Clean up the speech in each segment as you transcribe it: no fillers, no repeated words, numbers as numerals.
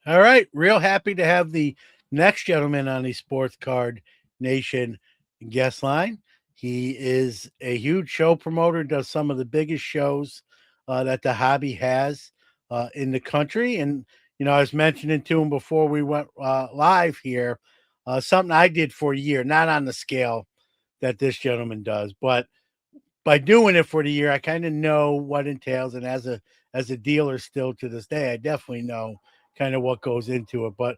All right. Real happy to have the next gentleman on the Sports Card Nation guest line. He is a huge show promoter, does some of the biggest shows that the hobby has in the country. And, I was mentioning to him before we went live here, something I did for a year, not on the scale that this gentleman does, but by doing it for the year, I kind of know what entails. And as a dealer still to this day, I definitely know kind of what goes into it. But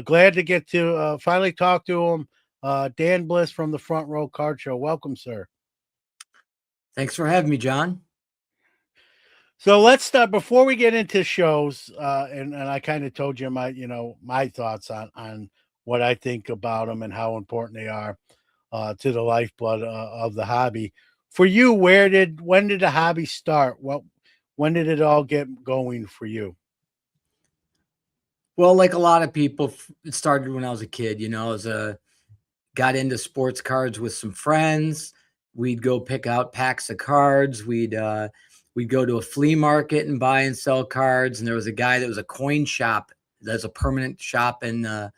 glad to get to finally talk to him. Dan Bliss from the Front Row Card Show. Welcome, sir. Thanks for having me, John. So let's start before we get into shows. And I kind of told you my thoughts on what I think about them and how important they are to the lifeblood of the hobby. For you, when did the hobby start? When did it all get going for you? Well, like a lot of people, it started when I was a kid. Got into sports cards with some friends. We'd go pick out packs of cards. We'd go to a flea market and buy and sell cards. And there was a guy that was a coin shop. There's a permanent shop in the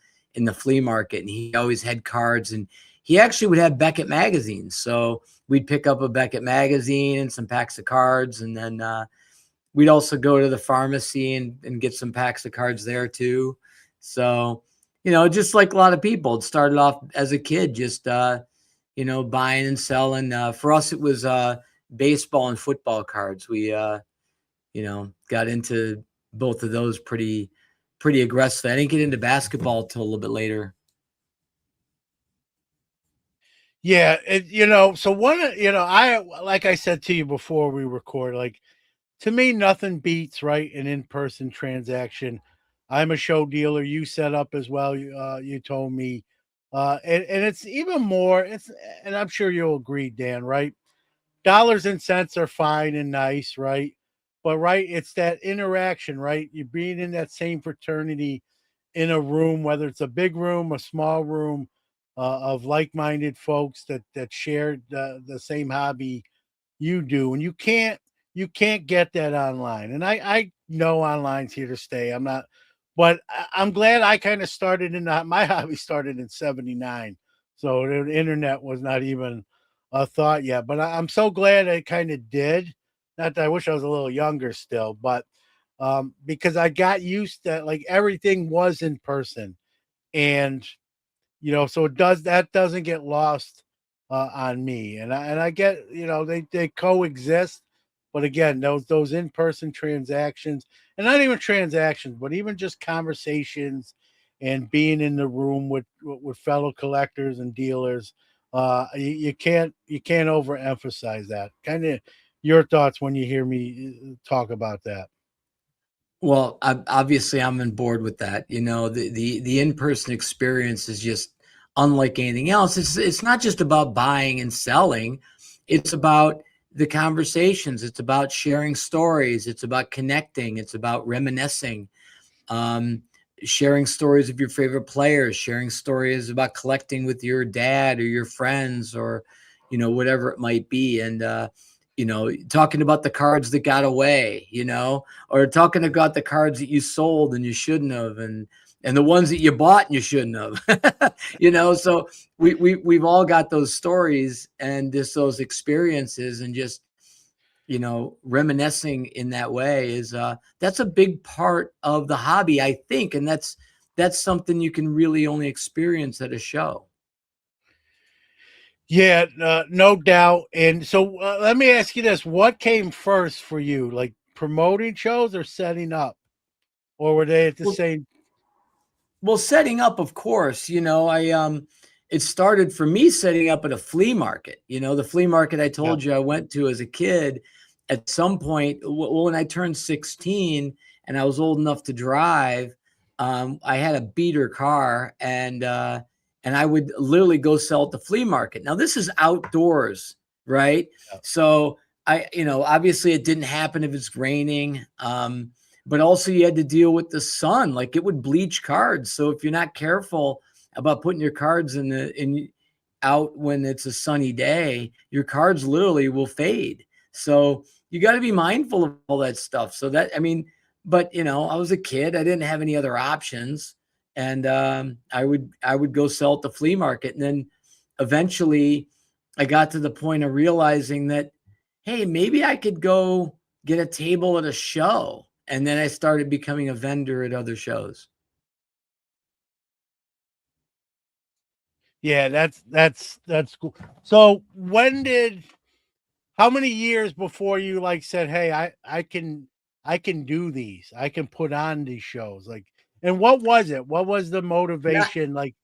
flea market, and he always had cards. And he actually would have Beckett magazines. So we'd pick up a Beckett magazine and some packs of cards, and then we'd also go to the pharmacy and get some packs of cards there too. So, just like a lot of people, it started off as a kid, just, buying and selling. For us, it was baseball and football cards. We, got into both of those pretty aggressively. I didn't get into basketball till a little bit later. Yeah, so I like I said to you before we record, like to me, nothing beats right an in-person transaction. I'm a show dealer. You set up as well. You told me, and it's even more. And I'm sure you'll agree, Dan. Right? Dollars and cents are fine and nice, right? But right, it's that interaction, right? You being in that same fraternity in a room, whether it's a big room, a small room, of like-minded folks that share the same hobby you do, and you can't get that online. And I know online's here to stay. I'm not, but I'm glad I kind of started my hobby started in '79, so the internet was not even a thought yet. But I'm so glad I kind of did. Not that I wish I was a little younger still, but because I got used to like everything was in person, and so that doesn't get lost on me. And I get they coexist, but again, those in person transactions, and not even transactions, but even just conversations and being in the room with fellow collectors and dealers. You can't overemphasize that. Kind of your thoughts when you hear me talk about that. Well, obviously, I'm on board with that. The in-person experience is just unlike anything else. It's not just about buying and selling. It's about the conversations. It's about sharing stories. It's about connecting. It's about reminiscing, um, sharing stories of your favorite players, sharing stories about collecting with your dad or your friends, or whatever it might be. And talking about the cards that got away, or talking about the cards that you sold and you shouldn't have, and the ones that you bought and you shouldn't have. So we've all got those stories and just those experiences, and just reminiscing in that way is that's a big part of the hobby, I think. And that's something you can really only experience at a show. Yeah, no doubt. And so let me ask you this: what came first for you, like promoting shows or setting up, or were they at the Well, same? well, setting up, of course, it started for me setting up at a flea market. The flea market I Yeah. told you I went to as a kid. At some point, when I turned 16 and I was old enough to drive, I had a beater car, and I would literally go sell at the flea market. Now, this is outdoors, right? Yeah. So obviously it didn't happen if it's raining. But also you had to deal with the sun. Like, it would bleach cards. So if you're not careful about putting your cards in out when it's a sunny day, your cards literally will fade. So you got to be mindful of all that stuff. So that, I mean, but I was a kid. I didn't have any other options, and I would go sell at the flea market, and then eventually I got to the point of realizing that, hey, maybe I could go get a table at a show, and then I started becoming a vendor at other shows. Yeah, that's cool. So how many years before you like said, "Hey, I can do these. I can put on these shows." Like, and what was it? What was the Not motivation? Like,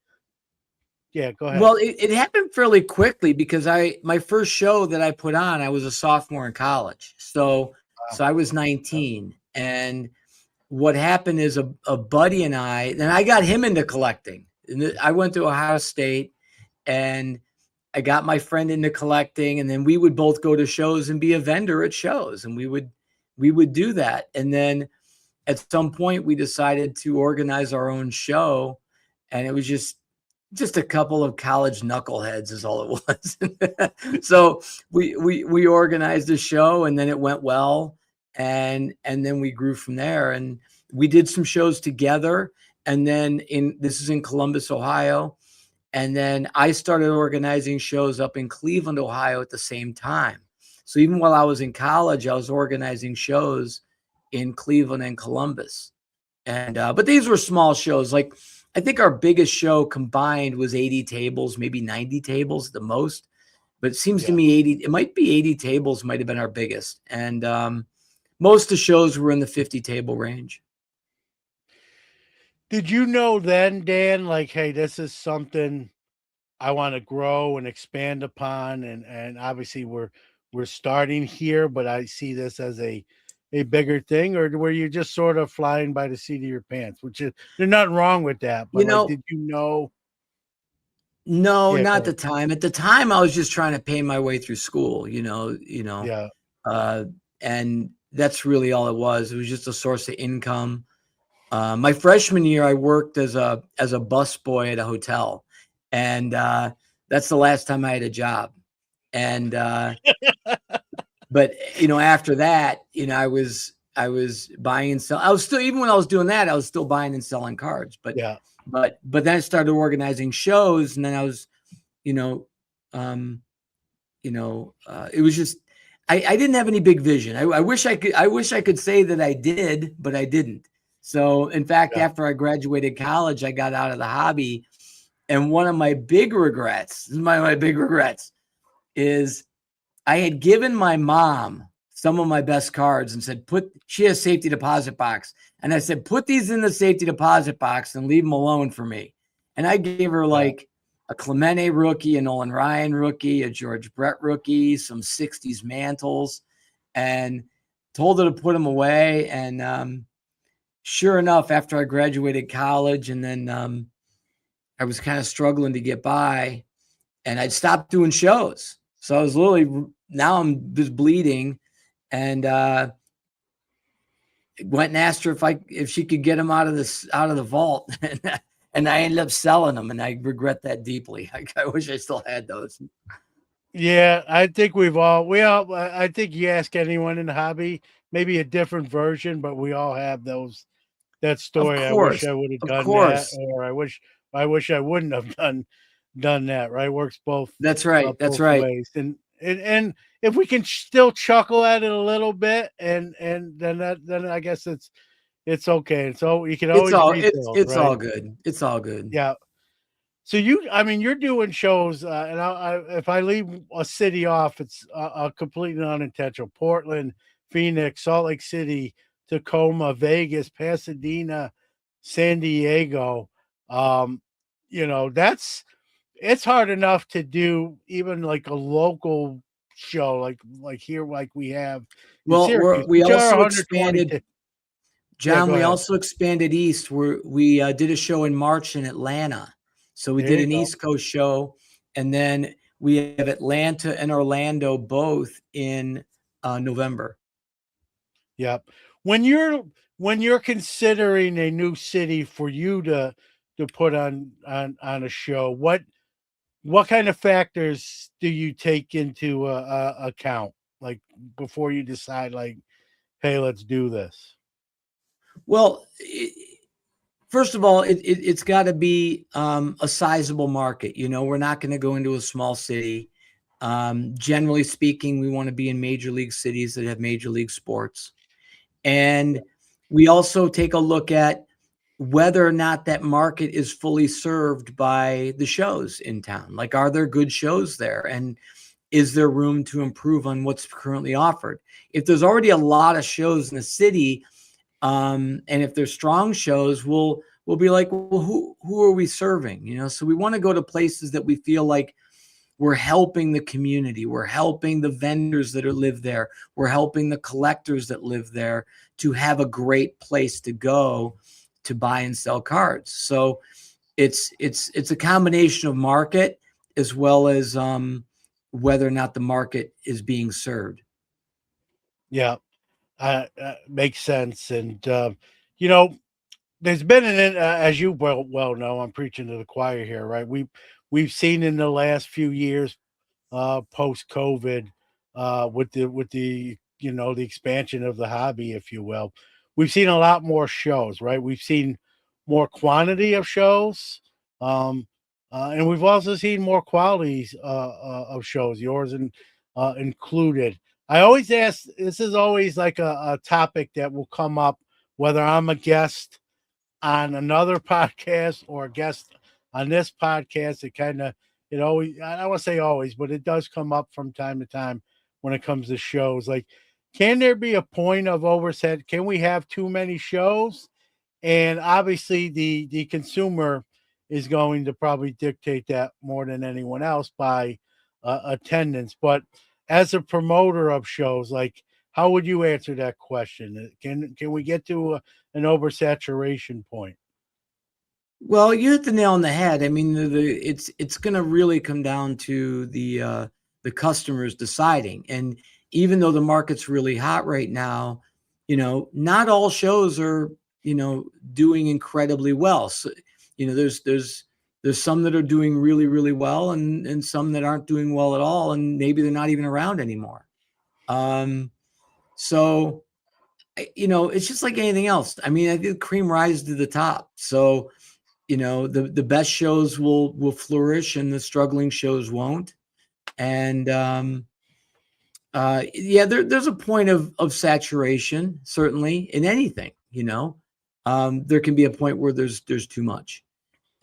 yeah, go ahead. Well, it happened fairly quickly because my first show that I put on, I was a sophomore in college. Wow. So I was Yep. 19. And what happened is a buddy and I got him into collecting. And I went to Ohio State, and I got my friend into collecting, and then we would both go to shows and be a vendor at shows, and we would do that. And then at some point we decided to organize our own show, and it was just a couple of college knuckleheads is all it was. So we organized a show, and then it went well, and then we grew from there, and we did some shows together. And then in this is in Columbus, Ohio, and then I started organizing shows up in Cleveland, Ohio at the same time. So even while I was in college, I was organizing shows in Cleveland and Columbus. And but these were small shows. Like, I think our biggest show combined was 80 tables, maybe 90 tables at the most. But it seems to Yeah. me it might be 80 tables might have been our biggest. And most of the shows were in the 50 table range. Did you know then, Dan, like, hey, this is something I want to grow and expand upon, and obviously we're starting here, but I see this as a bigger thing, or were you just sort of flying by the seat of your pants? Which is there's nothing wrong with that, but You like, know, did you know? no, Yeah, not go at the ahead. time. At the time, I was just trying to pay my way through school, Yeah, uh, and that's really all it was. It was just a source of income. My freshman year, I worked as a bus boy at a hotel, and that's the last time I had a job. And but after that, I was buying and selling. I was still even when I was doing that, I was still buying and selling cards. But yeah, but then I started organizing shows, and then I was, you know, um, it was just I didn't have any big vision. I wish I could say that I did, but I didn't. So in fact, yeah, after I graduated college, I got out of the hobby. And one of my big regrets, this is my big regrets, is I had given my mom some of my best cards and said, she has safety deposit box. And I said, put these in the safety deposit box and leave them alone for me. And I gave her yeah, like a Clemente rookie, a Nolan Ryan rookie, a George Brett rookie, some 60s mantles, and told her to put them away. And sure enough, after I graduated college, and then I was kind of struggling to get by, and I'd stopped doing shows. So I was literally now I'm just bleeding, and went and asked her if she could get them out of the vault, and I ended up selling them, and I regret that deeply. I wish I still had those. yeah. I think I think you ask anyone in the hobby, maybe a different version, but we all have those that Of story. I wish course, I would have of done that, course. or I wish I wouldn't have done that, right? Works That's right. That's both right. ways, and if we can still chuckle at it a little bit, and then I guess it's okay. And so you can It's always all it's rebuild, it's right? all good. It's all good. Yeah. So I mean, you're doing shows, and if I leave a city off, it's completely unintentional. Portland, Phoenix, Salt Lake City, Tacoma, Vegas, Pasadena, San Diego. Um, that's it's hard enough to do even like a local show, like here, like we have in Well, Syracuse, we which are also 120. expanded, Yeah, John. go We ahead. also expanded east. We did a show in March in Atlanta, so we There did you an go. East Coast show, and then we have Atlanta and Orlando both in November. Yep. When you're considering a new city for you to put on a show, what kind of factors do you take into account, like before you decide, like, hey, let's do this? Well, first of all, it's got to be a sizable market. You know, we're not going to go into a small city. Generally speaking, we want to be in major league cities that have major league sports. And we also take a look at whether or not that market is fully served by the shows in town. Like, are there good shows there? And is there room to improve on what's currently offered? If there's already a lot of shows in the city, and if there's strong shows, we'll be like, well, who are we serving? You know, so we want to go to places that we feel like we're helping the community, we're helping the vendors that live there, we're helping the collectors that live there to have a great place to go to buy and sell cards. So it's a combination of market as well as whether or not the market is being served. Yeah, makes sense. And you know, there's been as you well know, I'm preaching to the choir here, right? We've seen in the last few years, post COVID, with the the expansion of the hobby, if you will. We've seen a lot more shows, right? We've seen more quantity of shows, um, and we've also seen more qualities of shows, yours and included. I always ask. This is always like a topic that will come up, whether I'm a guest on another podcast or a guest on this podcast. It always, I don't want to say always, but it does come up from time to time when it comes to shows. Like, can there be a point of oversight? Can we have too many shows? And obviously the consumer is going to probably dictate that more than anyone else by attendance. But as a promoter of shows, like, how would you answer that question? Can we get to an oversaturation point? Well, you hit the nail on the head. I mean, it's going to really come down to the customers deciding. And even though the market's really hot right now, you know, not all shows are, you know, doing incredibly well. So, you know, there's some that are doing really, really well, and some that aren't doing well at all, and maybe they're not even around anymore. Um, so you know, it's just like anything else. I mean, I think cream rises to the top. So, you know, the best shows will flourish and the struggling shows won't. And yeah, there's a point of saturation, certainly, in anything. You know, there can be a point where there's too much.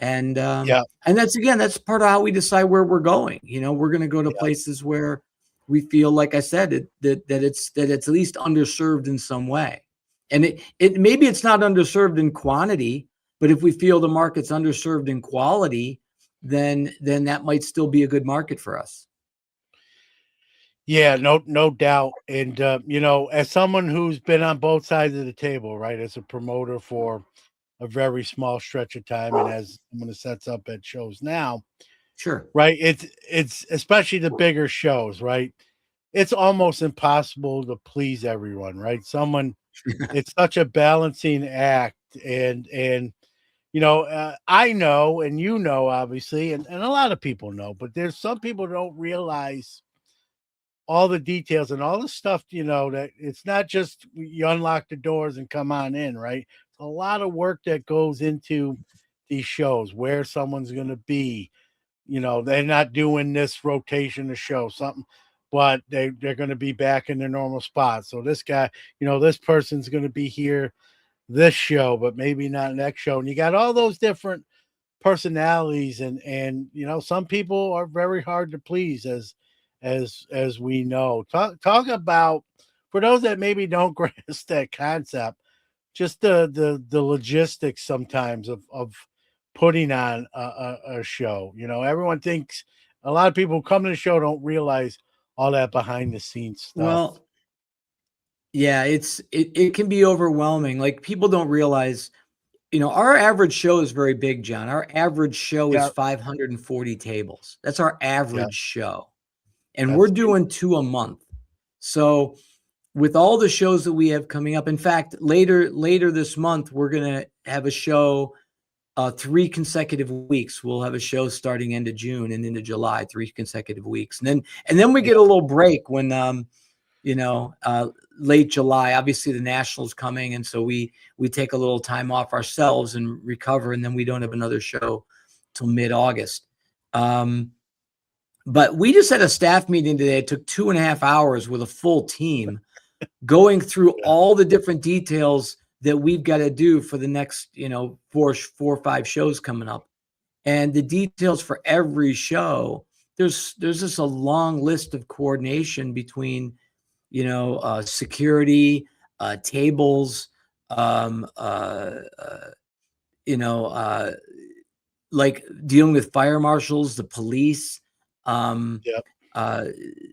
Yeah, And that's part of how we decide where we're going. You know, we're going to go to yeah, places where we feel, like I said, that it's at least underserved in some way. And it maybe it's not underserved in quantity, but if we feel the market's underserved in quality, then that might still be a good market for us. yeah. No doubt. And as someone who's been on both sides of the table, right, as a promoter for a very small stretch of time, and as someone that sets up at shows now, Sure. right? It's especially the bigger shows, right? It's almost impossible to please everyone, right? Someone It's such a balancing act, and I know, and obviously, and a lot of people know, but there's some people don't realize all the details and all the stuff, that it's not just you unlock the doors and come on in, right? A lot of work that goes into these shows, where someone's going to be. They're not doing this rotation of show something, but they're going to be back in their normal spot. So this guy, this person's going to be here this show, but maybe not next show. And you got all those different personalities, and some people are very hard to please, as we know. Talk about, for those that maybe don't grasp that concept, just the logistics sometimes of putting on a show. Everyone thinks, a lot of people who come to the show don't realize all that behind the scenes stuff. Well, yeah, it can be overwhelming. Like, people don't realize, you know, our average show is very big, John. Our average show is Yeah, 540 tables. That's our yeah, average show. And we're that's doing two a month. So with all the shows that we have coming up, in fact, later this month, we're gonna have a show 3 consecutive weeks. We'll have a show starting end of June and into July, 3 consecutive weeks. And then we yeah, get a little break when you know, late July. Obviously, the Nationals coming, and so we take a little time off ourselves and recover, and then we don't have another show till mid-August. But we just had a staff meeting today. It took 2.5 hours with a full team, going through Yeah. all the different details that we've got to do for the next, four or five shows coming up, and the details for every show. There's just a long list of coordination between, security, tables, um, uh, uh, you know, uh, like dealing with fire marshals, the police, um, Yep. uh,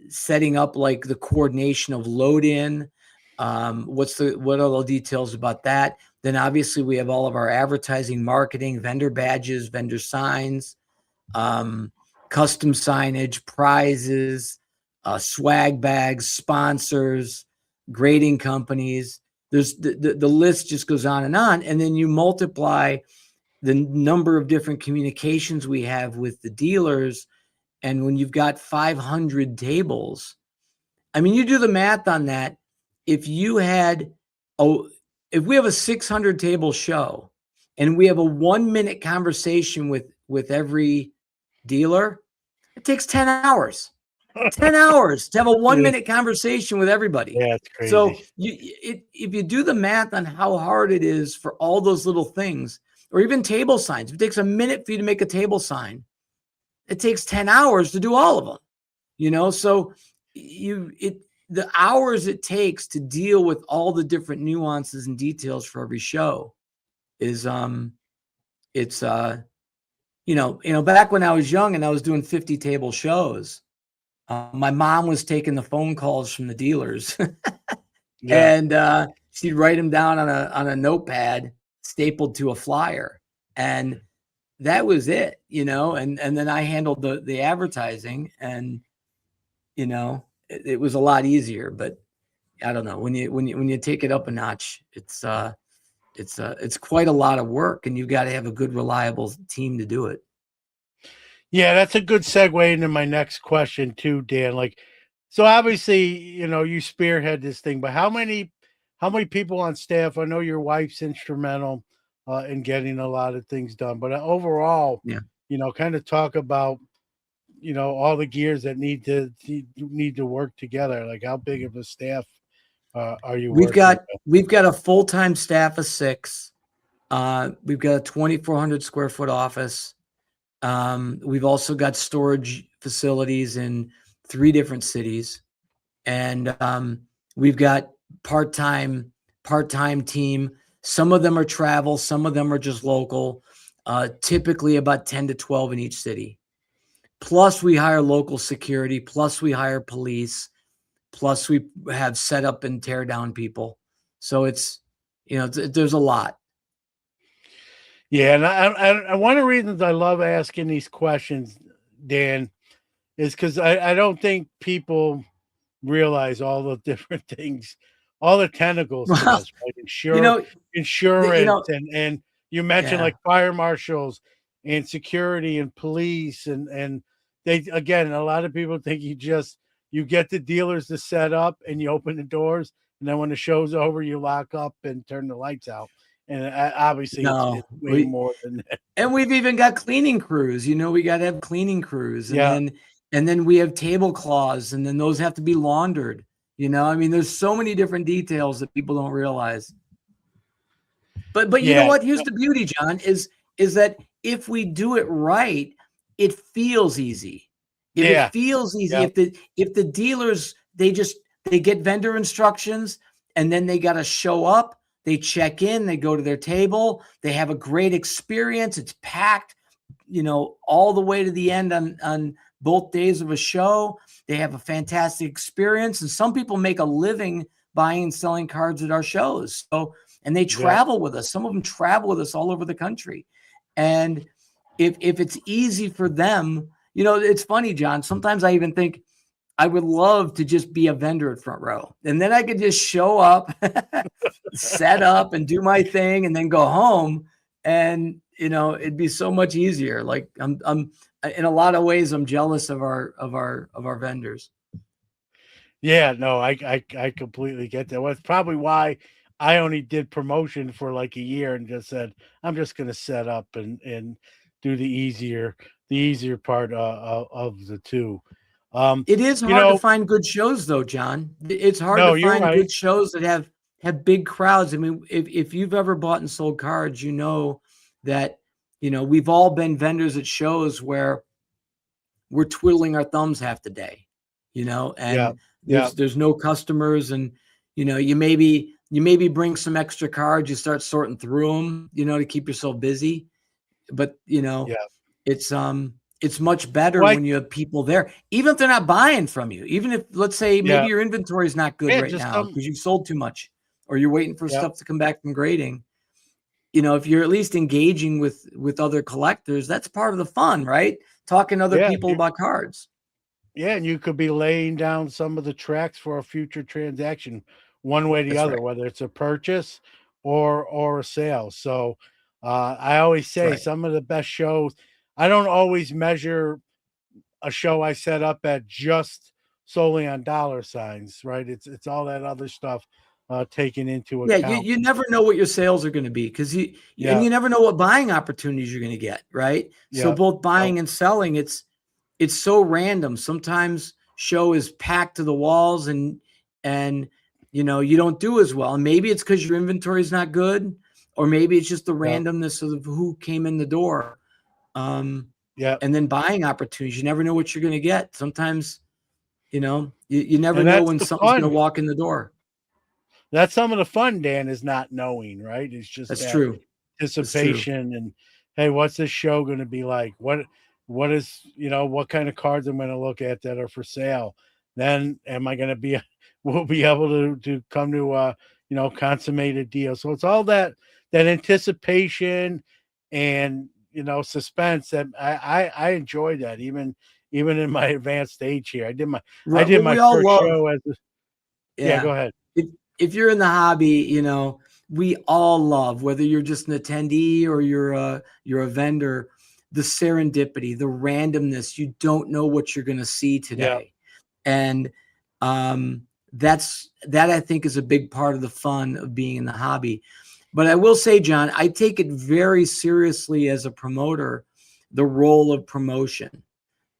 setting up like the coordination of load in. What are the details about that? Then obviously we have all of our advertising, marketing, vendor badges, vendor signs, um, custom signage, prizes, swag bags, sponsors, grading companies. There's the list just goes on, and then you multiply the number of different communications we have with the dealers, and when you've got 500 tables, I mean, you do the math on that. If you had, oh, if we have a 600 table show, and we have a 1 minute conversation with every dealer, it takes 10 hours. 10 hours to have a 1 minute conversation with everybody. Yeah, it's So crazy. if you do the math on how hard it is for all those little things, or even table signs, if it takes a minute for you to make a table sign, it takes 10 hours to do all of them. So the hours it takes to deal with all the different nuances and details for every show is it's back when I was young and I was doing 50 table shows, my mom was taking the phone calls from the dealers Yeah. and she'd write them down on a notepad stapled to a flyer, and that was it. And then I handled the advertising, and it was a lot easier. But I don't know, when you take it up a notch, it's quite a lot of work, and you've got to have a good, reliable team to do it. Yeah, that's a good segue into my next question too, Dan. Like, so obviously, you spearhead this thing, but how many people on staff? I know your wife's instrumental in getting a lot of things done, but overall, Yeah. kind of talk about all the gears that need to work together. Like, how big of a staff are you We've working got with? we've got a full-time staff of 6. We've got a 2,400 square foot office. We've also got storage facilities in 3 different cities, and we've got part-time team. Some of them are travel, some of them are just local. Typically about 10 to 12 in each city. Plus we hire local security, plus we hire police, plus we have set up and tear down people. So there's a lot. Yeah, and one of the reasons I love asking these questions, Dan, is because I don't think people realize all the different things, all the tentacles to Well, this, right? you know, Insurance, and you mentioned yeah. like fire marshals and security and police, and they, again, a lot of people think you get the dealers to set up and you open the doors, and then when the show's over, you lock up and turn the lights out. And obviously, No, it's way more than that. and we've even got cleaning crews. We got to have cleaning crews, and Yeah, then we have tablecloths, and then those have to be laundered. I mean, there's so many different details that people don't realize. But you know yeah, what? Here's the beauty, John, is that if we do it right, it feels easy. If it yeah, feels easy, yeah, if the dealers, they get vendor instructions, and then they got to show up, they check in, they go to their table, they have a great experience. It's packed, all the way to the end on both days of a show. They have a fantastic experience, and some people make a living buying and selling cards at our shows. And they yeah, travel with us. Some of them travel with us all over the country. And if it's easy for them, it's funny, John. Sometimes I even think I would love to just be a vendor at Front Row, and then I could just show up, set up, and do my thing, and then go home. And it'd be so much easier. Like I'm in a lot of ways, I'm jealous of our vendors. Yeah, no, I completely get that. Well, it's probably why I only did promotion for like a year and just said, I'm just gonna set up and do the easier part of the two. Um, It is you hard to know, find good shows though, John. It's hard to no, you're find right. good shows that have big crowds. I mean, if you've ever bought and sold cards, you know that, we've all been vendors at shows where we're twiddling our thumbs half the day, Yeah, and yeah, there's no customers, and you maybe bring some extra cards, you start sorting through them, to keep yourself busy. But yeah. it's much better Like, when you have people there, even if they're not buying from you, even if, let's say, maybe yeah, your inventory is not good yeah, right just now because you've sold too much, or you're waiting for yeah, stuff to come back from grading. If you're at least engaging with other collectors, that's part of the fun, right? Talking to other yeah. people about cards. Yeah, and you could be laying down some of the tracks for a future transaction, one way or the That's other, right. whether it's a purchase or a sale. So I always That's say right. some of the best shows. I don't always measure a show I set up at just solely on dollar signs, right? It's all that other stuff taken into Yeah, you account. you never know what your sales are gonna be, because and Yeah, you never know what buying opportunities you're gonna get, right? So yeah, both yeah, buying and selling, it's so random. Sometimes show is packed to the walls, and you don't do as well. And maybe it's because your inventory is not good, or maybe it's just the yeah, randomness of who came in the door. Um, yeah. and then buying opportunities, you never know what you're gonna get. Sometimes, you never And know that's when the something's gonna fun. walk in the door. That's some of the fun, Dan, is not knowing, right? It's just That's that true. That's true. anticipation and, hey, what's this show going to be like? What is, what kind of cards I'm going to look at that are for sale? Then am I going to be we'll be able to come to consummated deal. So it's all that anticipation and suspense that I enjoy that even in my advanced age here. I Right. did Well, my we all first love. show as yeah, go Yeah. ahead. If you're in the hobby, we all love, whether you're just an attendee or you're a vendor, the serendipity, the randomness. You don't know what you're going to see Yeah, today, and um, that I think is a big part of the fun of being in the hobby. But I will say, John, I take it very seriously as a promoter, the role of promotion.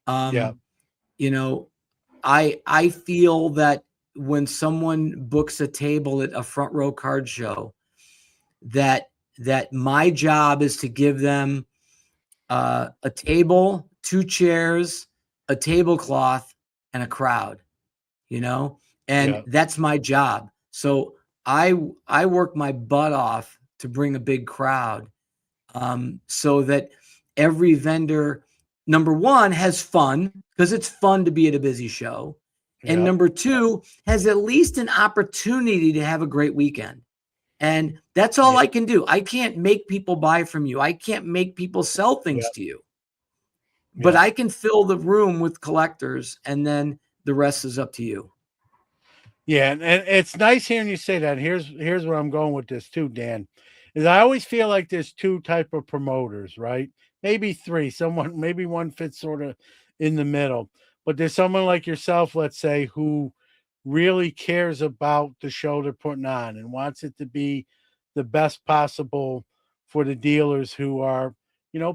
yeah, Um, you know, I feel that when someone books a table at a front row card show, that my job is to give them a table, two chairs, a tablecloth, and a crowd. You know, and yeah. that's my job. So I work my butt off to bring a big crowd, so that every vendor, number one, has fun, because it's fun to be at a busy show. And Yeah, number two, has at least an opportunity to have a great weekend. And that's all yeah, I can do. I can't make people buy from you. I can't make people sell yeah, things to you, but yeah, I can fill the room with collectors, and then the rest is up to you. yeah, and it's nice hearing you say that. Here's where I'm going with this too, Dan. Is I always feel like there's two type of promoters, right? Maybe three. Someone maybe one fits sort of in the middle, but there's someone like yourself, let's say, who really cares about the show they're putting on and wants it to be the best possible for the dealers who are,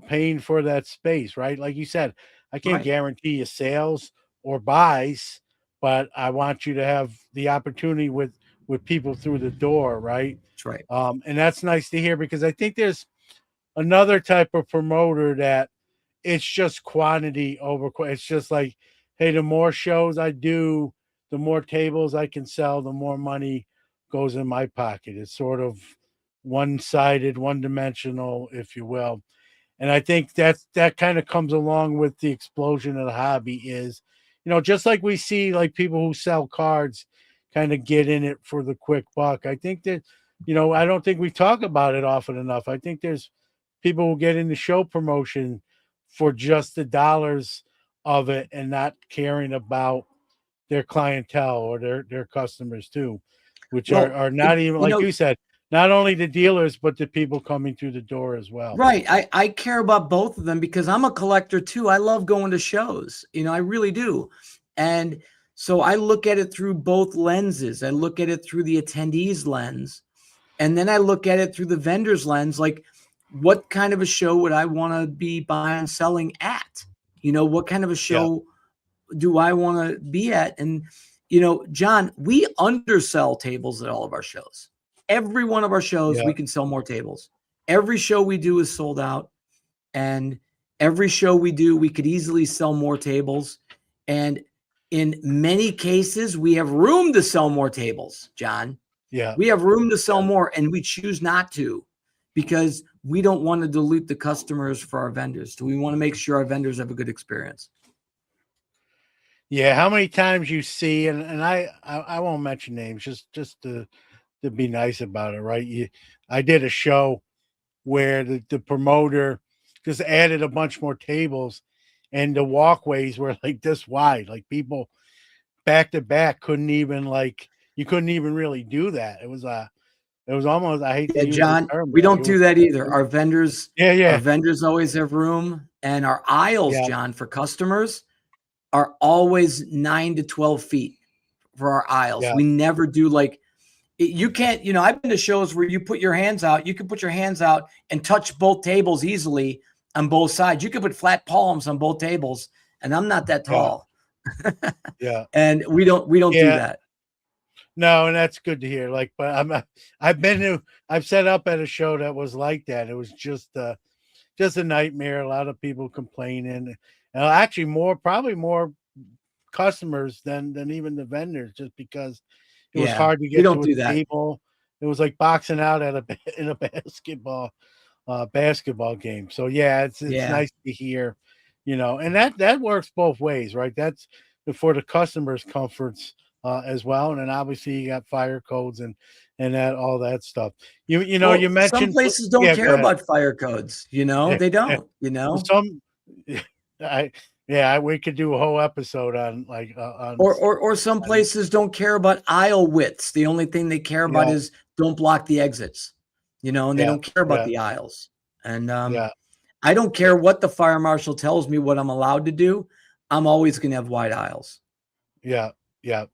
paying for that space, right? Like you said, I can't Right. guarantee you sales or buys, but I want you to have the opportunity with people through the door, right? That's right. And that's nice to hear because I think there's another type of promoter that it's just quantity over. It's just like, hey, the more shows I do, the more tables I can sell, the more money goes in my pocket. It's sort of one sided, one dimensional, if you will. And I think that kind of comes along with the explosion of the hobby is, just like we see like people who sell cards kind of get in it for the quick buck. I think that, I don't think we talk about it often enough. I think there's people who get into show promotion for just the dollars of it and not caring about their clientele or their customers too, which are, Well, are not even you like know, you said, not only the dealers, but the people coming through the door as well. right. I care about both of them because I'm a collector too. I love going to shows. I really do. And So I look at it through both lenses. I look at it through the attendees lens, and then I look at it through the vendor's lens. Like, what kind of a show would I want to be buying and selling at? What kind of a Yeah. show do I want to be at? And, John, we undersell tables at all of our shows. Every one of our shows, Yeah. we can sell more tables. Every show we do is sold out. And every show we do, we could easily sell more tables. And in many cases, we have room to sell more tables, John. Yeah. We have room to sell more, and we choose not to because we don't want to dilute the customers for our vendors. So we want to make sure our vendors have a good experience. Yeah. How many times you see, and I won't mention names, just to be nice about it, right? I did a show where the promoter just added a bunch more tables, and the walkways were like this wide, like people back to back couldn't even like you couldn't even really do that. It was almost, I hate to Yeah, use the John, term, we but don't it do was that either. Our yeah, vendors always have room, and our aisles, yeah, John, for customers are always 9 to 12 feet for our aisles. yeah, We never do like you can't, I've been to shows where you put your hands out, you can put your hands out and touch both tables easily on both sides. You could put flat palms on both tables, and I'm not that yeah, tall. yeah, And we don't do yeah. that. No, and that's good to hear. Like, but I've set up at a show that was like that. It was just a nightmare. A lot of people complaining. Actually, probably more customers than even the vendors, just because it was Yeah, hard to we get don't to a do that. table. It was like boxing out at in a basketball game. So yeah, it's Yeah, nice to hear, and that works both ways, right? That's for the customers' comforts as well, and then obviously you got fire codes and that all that stuff. You well, some mentioned, places don't yeah, go care ahead. about fire codes, Yeah, they yeah. don't, Well, some, I yeah, we could do a whole episode on like or some on places don't care about aisle widths. The only thing they care about yeah, is don't block the exits, and they yeah, don't care about yeah, the aisles. And yeah, I don't care what the fire marshal tells me what I'm allowed to do. I'm always going to have wide aisles. yeah, yeah.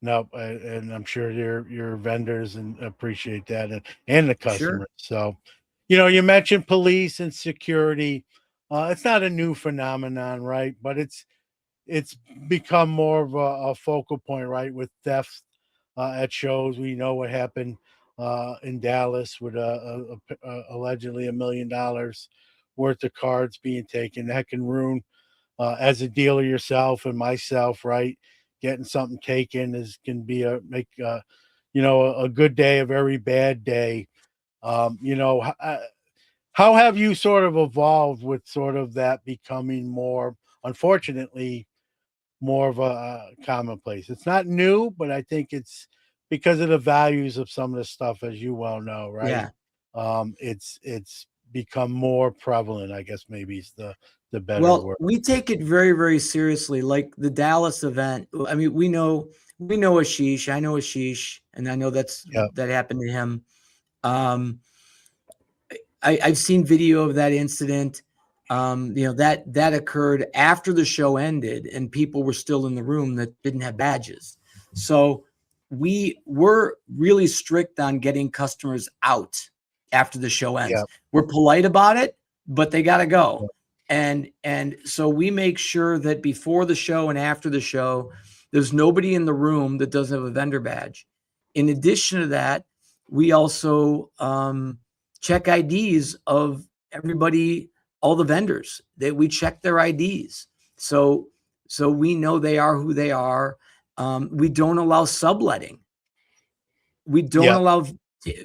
No, and I'm sure your vendors and appreciate that, and the Sure. customers. So, you mentioned police and security. It's not a new phenomenon, right? But it's become more of a focal point, right? With thefts at shows, we know what happened in Dallas with allegedly $1 million worth of cards being taken. That can ruin, as a dealer yourself and myself, right? Getting something taken can be make a good day a very bad day. How have you sort of evolved with sort of that becoming more, unfortunately, more of a commonplace? It's not new, but I think it's because of the values of some of the stuff, as you well know, right? Yeah. It's become more prevalent, I guess maybe is the better Well, word. we take it very, very seriously. Like the Dallas event. I mean, we know Ashish. I know Ashish, and I know Yeah, that happened to him. Um, I've seen video of that incident. That occurred after the show ended, and people were still in the room that didn't have badges. So we were really strict on getting customers out after the show yeah, ends. We're polite about it, but they got to yeah, go. And so we make sure that before the show and after the show, there's nobody in the room that doesn't have a vendor badge. In addition to that, we also check IDs of everybody, all the vendors. That we check their IDs, so we know they are who they are. We don't allow subletting. We don't yeah, allow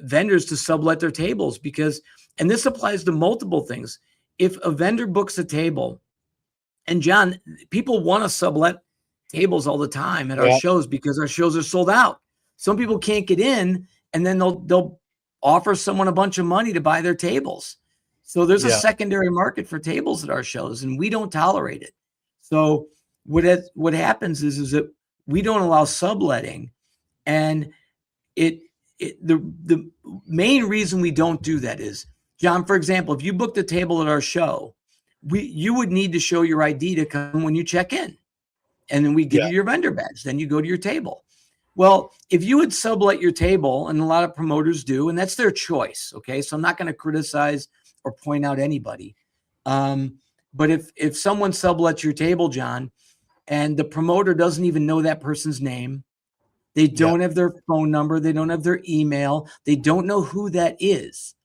vendors to sublet their tables because, and this applies to multiple things. If a vendor books a table, and John, people want to sublet tables all the time at our yeah, shows because our shows are sold out. Some people can't get in, and then they'll offer someone a bunch of money to buy their tables. So there's a yeah, secondary market for tables at our shows, and we don't tolerate it. So what happens is that we don't allow subletting, and it, the main reason we don't do that is, John, for example, if you booked a table at our show, you would need to show your ID to come when you check in. and then we give Yeah. you your vendor badge. Then you go to your table. Well, if you would sublet your table, and a lot of promoters do, and that's their choice. Okay. So I'm not going to criticize or point out anybody. But if someone sublets your table, John, and the promoter doesn't even know that person's name, they Yeah. don't have their phone number, they don't have their email, they don't know who that is.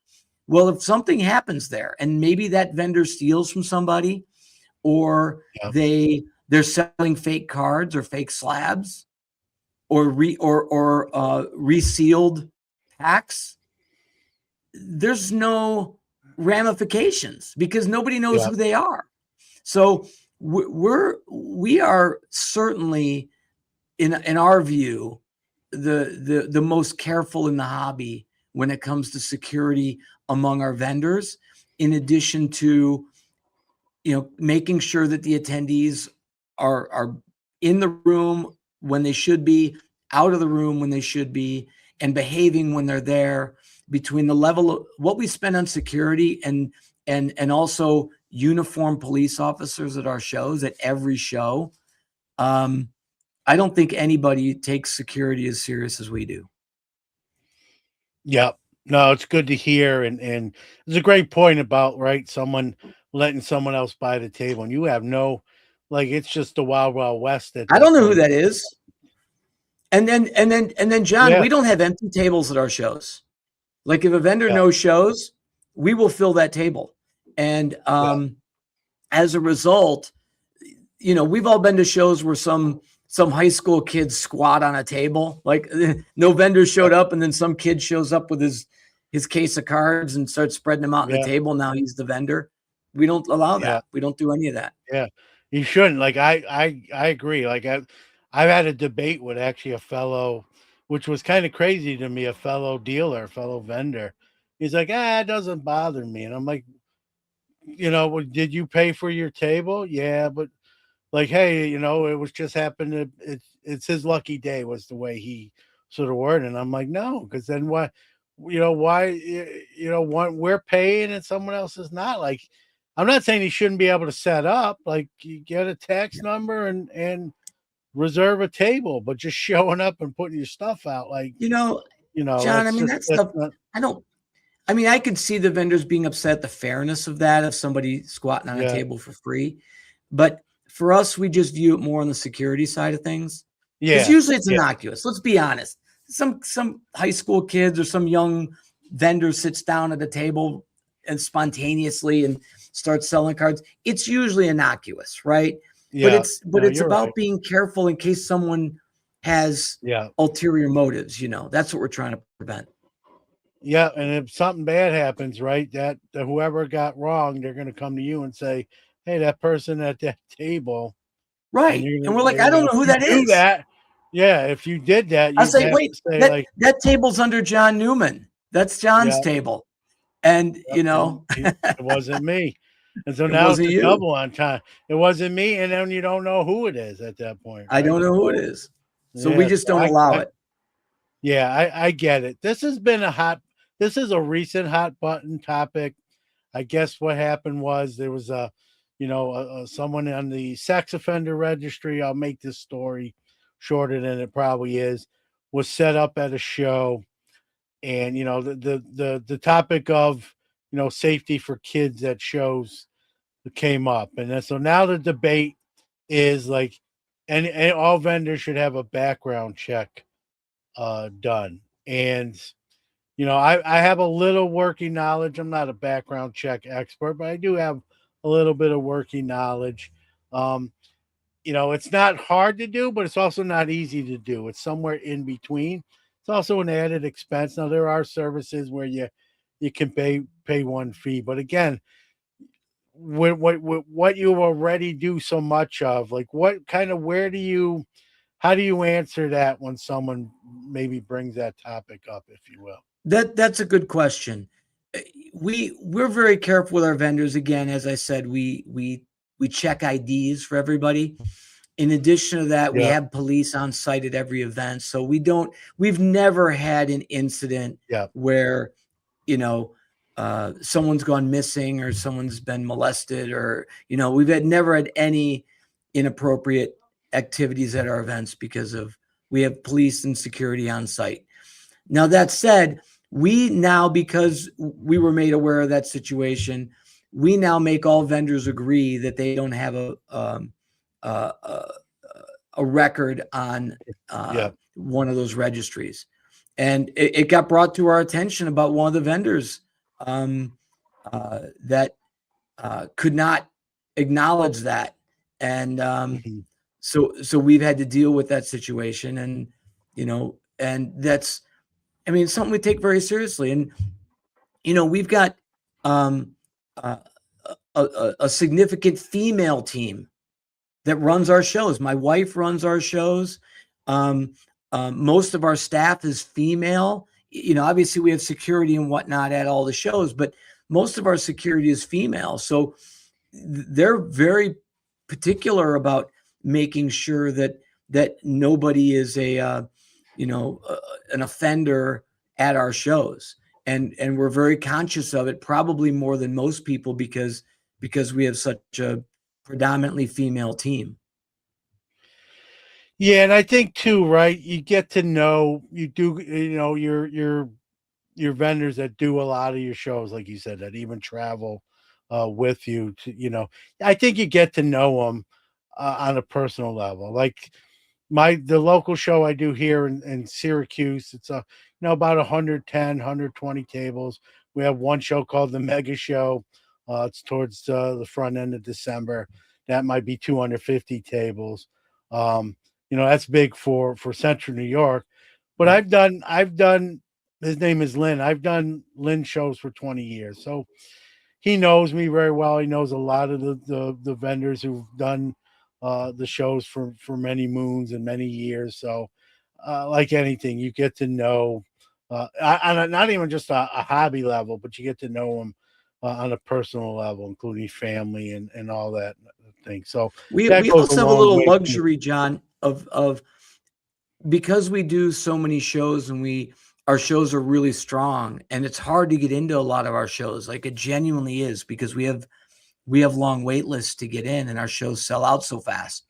Well, if something happens there, and maybe that vendor steals from somebody, or Yeah. they're selling fake cards or fake slabs, or resealed packs, there's no ramifications because nobody knows Yeah. who they are. So we are certainly, in our view, the most careful in the hobby when it comes to security among our vendors, in addition to making sure that the attendees are in the room when they should be, out of the room when they should be, and behaving when they're there. Between the level of what we spend on security and also uniformed police officers at our shows, at every show, I don't think anybody takes security as serious as we do. Yeah. No, it's good to hear, and it's a great point about, right, someone letting someone else buy the table, and you have no, like, it's just the wild, wild west at I that don't know who point. that is. And then, John, Yeah. we don't have empty tables at our shows. Like, if a vendor Yeah. knows shows, we will fill that table. And Yeah. as a result, we've all been to shows where some high school kids squat on a table. Like, no vendor Yeah. showed up, and then some kid shows up with his case of cards and starts spreading them out on the Yeah. table. Now he's the vendor. We don't allow Yeah. that. We don't do any of that. Yeah. You shouldn't. Like, I agree. Like, I've had a debate with actually a fellow, which was kind of crazy to me, a fellow dealer, a fellow vendor. He's like, it doesn't bother me. And I'm like, well, did you pay for your table? Yeah, but, like, hey, it was just happened to, it's his lucky day, was the way he sort of worded. And I'm like, no, because then why, we're paying and someone else is not. Like, I'm not saying he shouldn't be able to set up, like, you get a tax number and reserve a table, but just showing up and putting your stuff out, like, John, I mean, that's stuff, not. I don't, I mean, I could see the vendors being upset at the fairness of that, if somebody squatting on a Yeah. table for free. But for us, we just view it more on the security side of things, because Yeah. usually it's Yeah. innocuous. Let's be honest. Some high school kids or some young vendor sits down at a table and spontaneously and starts selling cards. It's usually innocuous, right? But Yeah. it's You're right. about being careful in case someone has Yeah. ulterior motives. That's what we're trying to prevent. Yeah, and if something bad happens, right, that whoever got wrong, they're gonna come to you and say, "Hey, that person at that table," and Right. you're And gonna we're like, I they're don't gonna know if who you that do is. that, yeah, if you did that, I'll you'd say, have wait, to say, that like, that table's under John Newman. That's John's "Yeah, table. And yep, and it wasn't me." And so it now it's wasn't a you. double on time. It wasn't me, and then you don't know who it is at that point, I right? don't know who it So, is. So we yeah, just so don't allow it. yeah, I get it. This is a recent hot button topic. I guess what happened was there was someone on the sex offender registry. I'll make this story shorter than it probably is. Was set up at a show, and the topic of safety for kids at shows came up, and then, so now the debate is like, and all vendors should have a background check done, and I have a little working knowledge. I'm not a background check expert, but I do have a little bit of working knowledge. Um, it's not hard to do, but it's also not easy to do. It's somewhere in between. It's also an added expense. Now there are services where you can pay one fee, but again, what you already do so much of, like, what kind of where do you how do you answer that when someone maybe brings that topic up, if you will? That's a good question. Uh, we're very careful with our vendors. Again, as I said, we check IDs for everybody. In addition to that, we Yeah. have police on site at every event. So we've never had an incident Yeah. where, someone's gone missing or someone's been molested, or, we've never had any inappropriate activities at our events because of we have police and security on site. Now that said, we now, because we were made aware of that situation, we now make all vendors agree that they don't have a, a record on Yeah. one of those registries. And it got brought to our attention about one of the vendors that could not acknowledge that. And Mhm. so we've had to deal with that situation. And, and that's, I mean, it's something we take very seriously. And, we've got um, uh, a significant female team that runs our shows. My wife runs our shows. Um, Most of our staff is female. Obviously we have security and whatnot at all the shows, but most of our security is female. So they're very particular about making sure that nobody is an offender at our shows, and we're very conscious of it, probably more than most people, because we have such a predominantly female team. Yeah, and I think too, right? You get to know you do, your vendors that do a lot of your shows, like you said, that even travel with you to, I think you get to know them on a personal level. Like the local show I do here in Syracuse, it's about 110, 120 tables. We have one show called the Mega Show. It's towards the front end of December. That might be 250 tables. Um, that's big for Central New York. But Right. I've done. His name is Lynn. I've done Lynn shows for 20 years, so he knows me very well. He knows a lot of the vendors who've done the shows for many moons and many years. So, like anything, you get to know on not even just a hobby level, but you get to know them on a personal level, including family and all that thing. So We that we goes a also have a long little way too. luxury, John, of because we do so many shows, and our shows are really strong, and it's hard to get into a lot of our shows. Like, it genuinely is, because we have long wait lists to get in, and our shows sell out so fast.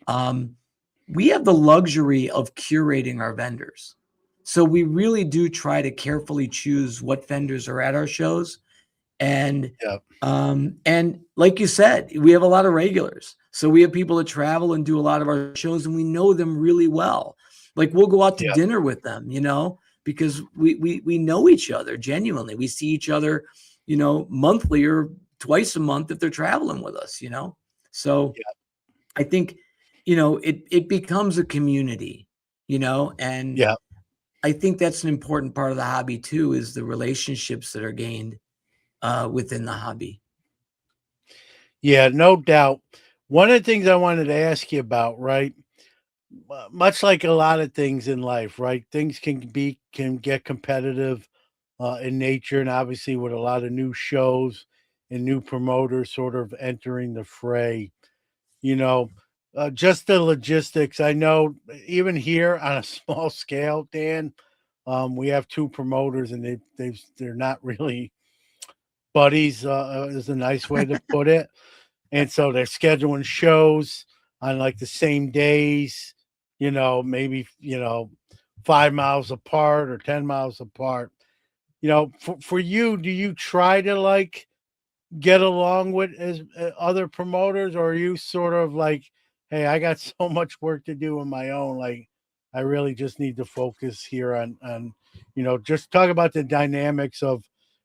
Um, we have the luxury of curating our vendors. So we really do try to carefully choose what vendors are at our shows. And Yeah, like you said, we have a lot of regulars. So we have people that travel and do a lot of our shows, and we know them really well. Like, we'll go out to yeah, dinner with them, because we know each other genuinely. We see each other, monthly or twice a month if they're traveling with us. So yeah, I think, it becomes a community, and yeah. I think that's an important part of the hobby too, is the relationships that are gained within the hobby. Yeah, no doubt. One of the things I wanted to ask you about, right? Much like a lot of things in life, right? Things can get competitive in nature, and obviously with a lot of new shows and new promoters sort of entering the fray, you know, just the logistics. I know even here on a small scale, Dan, we have two promoters, and they're not really buddies. Is a nice way to put it. And so they're scheduling shows on like the same days, maybe, 5 miles apart or 10 miles apart. For you, do you try to like get along with as other promoters, or are you sort of like, hey, I got so much work to do on my own, like I really just need to focus here on just talk about the dynamics of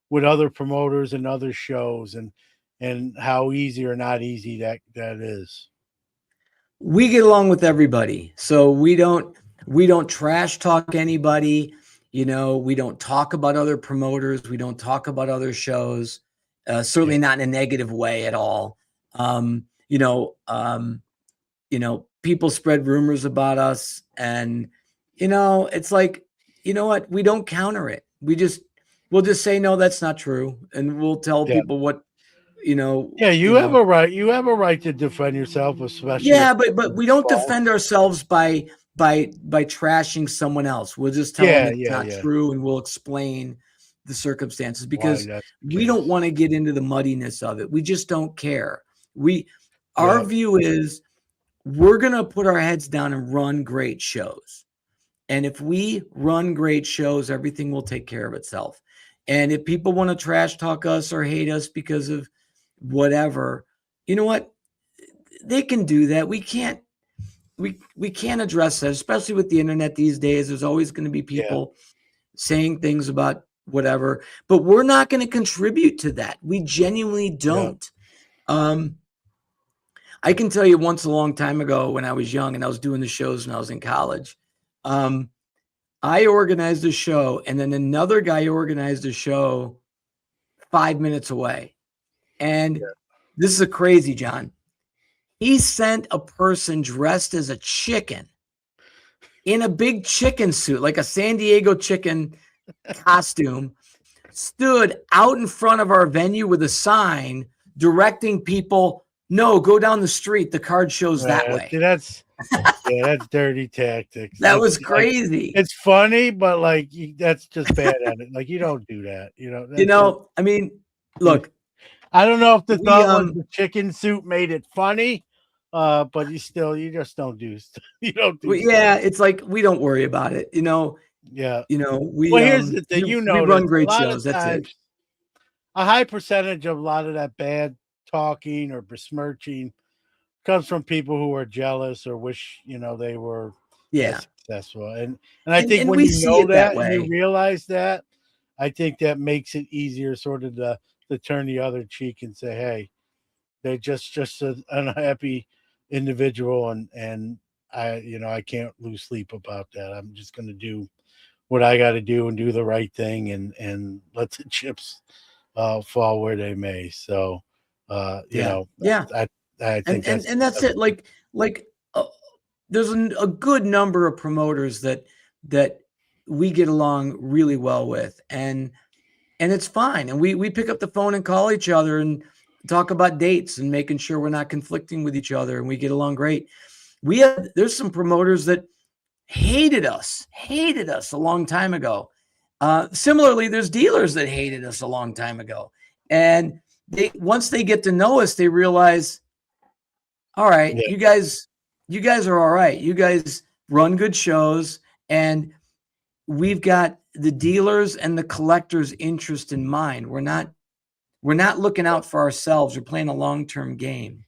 with other promoters and other shows and how easy or not easy that is. We get along with everybody. So we don't trash talk anybody. We don't talk about other promoters. We don't talk about other shows. Yeah, Certainly not in a negative way at all. Um, you know, um, People spread rumors about us, and it's like, you know what? We don't counter it. We'll just say no, that's not true, and we'll tell yeah, people what you know. yeah. You You have know, a right. You have a right to defend yourself, especially if Yeah, but we it's don't false. defend ourselves by trashing someone else. We'll just tell them Yeah, it's yeah, not yeah. true, and we'll explain the circumstances, Why because that's the we don't case. want to get into the muddiness of it. We just don't care. We Yeah, Our view is, we're going to put our heads down and run great shows. And if we run great shows, everything will take care of itself. And if people want to trash talk us or hate us because of whatever, you know what? They can do that. We can't address that, especially with the internet these days. There's always going to be Yeah. people saying things about whatever, but we're not going to contribute to that. We genuinely Yeah. don't. I can tell you once a long time ago when I was young and I was doing the shows when I was in college, I organized a show and then another guy organized a show 5 minutes away. And this is a crazy, John. He sent a person dressed as a chicken in a big chicken suit, like a San Diego chicken costume, stood out in front of our venue with a sign directing people, no, go down the street. The card shows that way. See, that's dirty tactics. That That's was like, crazy. it's funny, but like that's just bad at it. Like you don't do that. I mean, look, I don't know if the we thought was the chicken suit made it funny, but you just don't do you don't do yeah, it's like we don't worry about it. Yeah. We Well, here's the thing, we run great shows. That's it. A high percentage of a lot of that bad talking or besmirching comes from people who are jealous or wish they were as successful. And I think when we you know that and you way. realize that, I think that makes it easier sort of to turn the other cheek and say, hey, they're just an unhappy individual, and I can't lose sleep about that. I'm just going to do what I got to do and do the right thing and let the chips fall where they may. So, I think and that's it. Like there's a good number of promoters that we get along really well with, and it's fine. And we pick up the phone and call each other and talk about dates and making sure we're not conflicting with each other, and we get along great. There's some promoters that hated us a long time ago. Similarly, there's dealers that hated us a long time ago. And once they get to know us, they realize, all right, you guys are all right. You guys run good shows, and we've got the dealers and the collectors' interest in mind. We're not looking out for ourselves. We're playing a long-term game.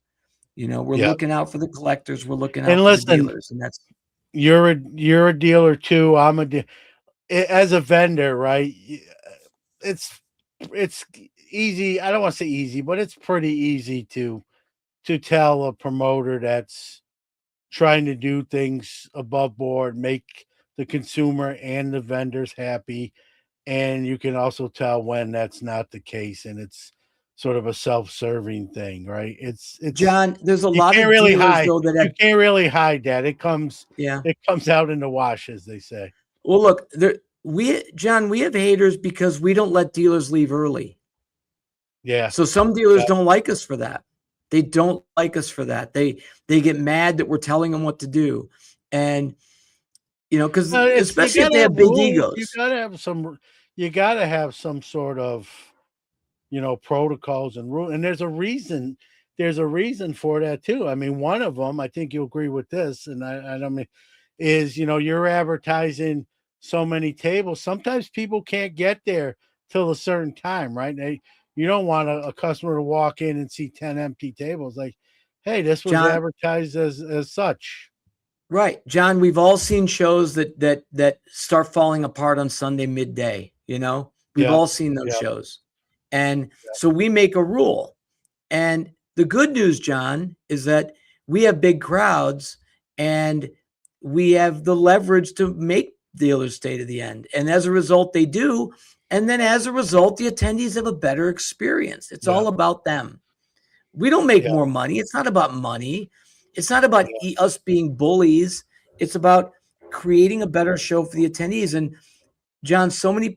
We're looking out for the collectors. We're looking out for the dealers, and that's you're a dealer too. I'm as a vendor, right? It's easy. I don't want to say easy, but it's pretty easy to tell a promoter that's trying to do things above board, make the consumer and the vendors happy. And you can also tell when that's not the case, and it's sort of a self-serving thing, right? It's John. There's a lot of really dealers though that you can't really hide that. It comes out in the wash, as they say. Well, look, John, we have haters because we don't let dealers leave early. Yeah. So some dealers don't like us for that. They don't like us for that. They get mad that we're telling them what to do, and because especially if they have big egos, you gotta have some sort of protocols and rules, and there's a reason for that too. I mean, one of them, I think you'll agree with this, and I don't mean is you're advertising so many tables. Sometimes people can't get there till a certain time, right? You don't want a customer to walk in and see 10 empty tables. Like, hey, this was advertised as such. Right, John. We've all seen shows that start falling apart on Sunday midday. We've all seen those shows, and so we make a rule. And the good news, John, is that we have big crowds, and we have the leverage to make dealers stay to the end. And as a result, they do. And then as a result, the attendees have a better experience. It's all about them. We don't make more money. It's not about money. It's not about us being bullies. It's about creating a better show for the attendees. And John, so many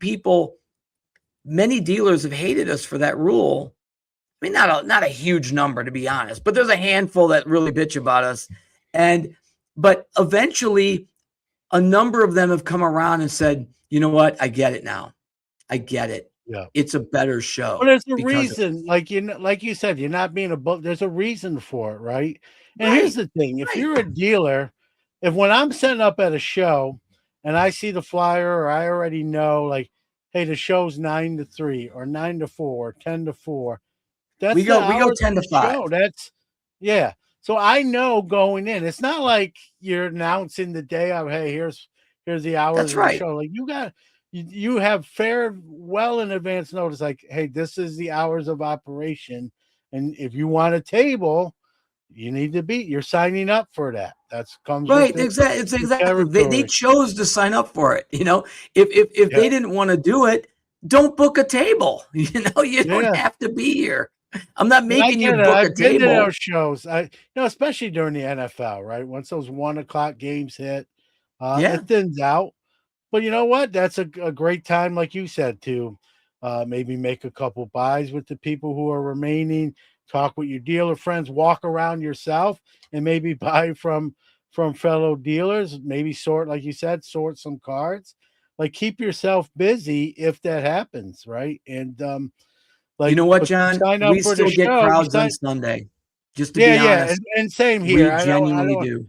dealers have hated us for that rule. I mean, not a huge number, to be honest, but there's a handful that really bitch about us. But eventually, a number of them have come around and said, you know what? I get it now. I get it. Yeah. it's a better Well, show there's a because of reason, like you said, you're not being a book. There's a reason for it, right? And here's right, the thing: if right. you're a dealer, if when I'm setting up at a show and I see the flyer, or I already know, like, hey, the show's 9 to 3, or 9 to 4, or 10 to 4. That's the We go hours of 10 to the 5. show. That's yeah. So I know going in. It's not like you're announcing the day of, hey, here's the hours That's of the right. show. Like you have fair well in advance notice, like, hey, this is the hours of operation. And if you want a table, you need to be you're signing up for that. That's comes with Right, the it's exactly. They territory. chose to sign up for it. If Yeah. they didn't want to do it, don't book a table. You don't Yeah. have to be here. I'm not And I making you get it. book a I've been to those table. shows. Especially during the NFL, right? Once those 1 o'clock games hit, Yeah. it thins out. But you know what? That's a great time, like you said, to maybe make a couple buys with the people who are remaining, talk with your dealer friends, walk around yourself, and maybe buy from fellow dealers. Maybe sort, like you said, sort some cards. Like keep yourself busy if that happens, right? And You like, know what, but you John? sign up We for the still get show. You crowds on sign, Sunday. Just to yeah, be yeah, honest, and same we here. I genuinely don't. do.